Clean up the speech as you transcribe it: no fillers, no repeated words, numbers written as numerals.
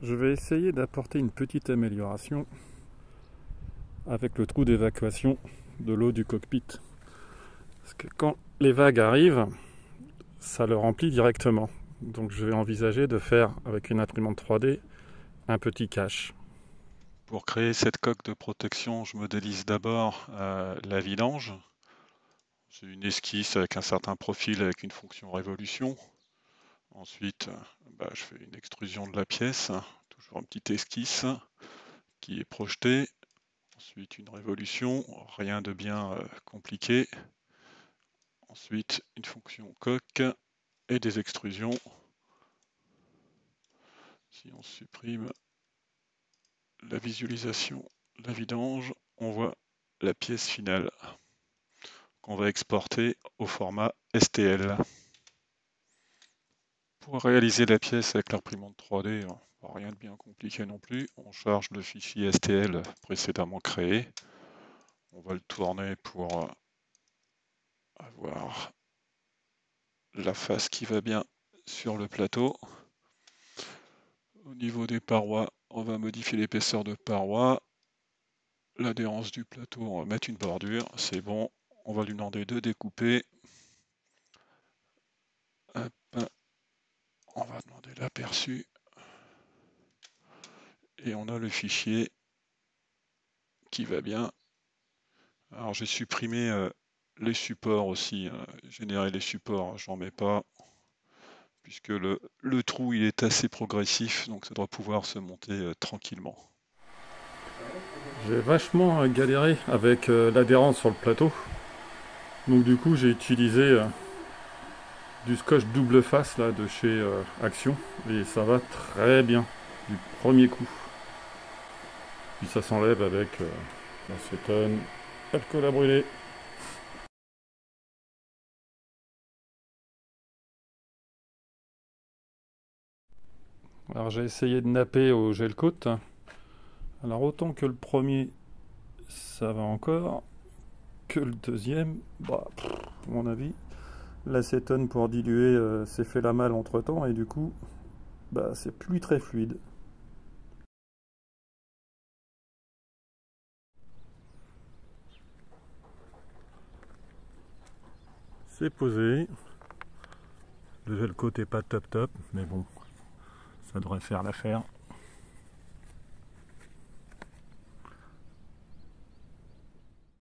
Je vais essayer d'apporter une petite amélioration avec le trou d'évacuation de l'eau du cockpit. Parce que quand les vagues arrivent, ça le remplit directement. Donc je vais envisager de faire avec une imprimante 3D un petit cache. Pour créer cette coque de protection, je modélise d'abord la vidange. C'est une esquisse avec un certain profil avec une fonction révolution. Ensuite, je fais une extrusion de la pièce, toujours une petite esquisse qui est projetée. Ensuite, une révolution, rien de bien compliqué. Ensuite, une fonction coque et des extrusions. Si on supprime la visualisation, la vidange, on voit la pièce finale qu'on va exporter au format STL. Pour réaliser la pièce avec l'imprimante 3D, rien de bien compliqué non plus, on charge le fichier STL précédemment créé. On va le tourner pour avoir la face qui va bien sur le plateau. Au niveau des parois, on va modifier l'épaisseur de parois. L'adhérence du plateau, on va mettre une bordure, c'est bon. On va lui demander de découper. Hop. On va demander l'aperçu. Et on a le fichier qui va bien. Alors j'ai supprimé les supports aussi. Générer les supports, j'en mets pas. Puisque le trou il est assez progressif, donc ça doit pouvoir se monter tranquillement. J'ai vachement galéré avec l'adhérence sur le plateau. Donc du coup j'ai utilisé du scotch double face là, de chez Action. Et ça va très bien du premier coup. Puis ça s'enlève avec l'acétone, alcool à brûler. Alors j'ai essayé de napper au gel coat. Alors autant que le premier ça va encore, que le deuxième, à mon avis, l'acétone pour diluer s'est fait la malle entre temps et du coup c'est plus très fluide. C'est posé. Le gel coat est pas top top, mais bon, ça devrait faire l'affaire.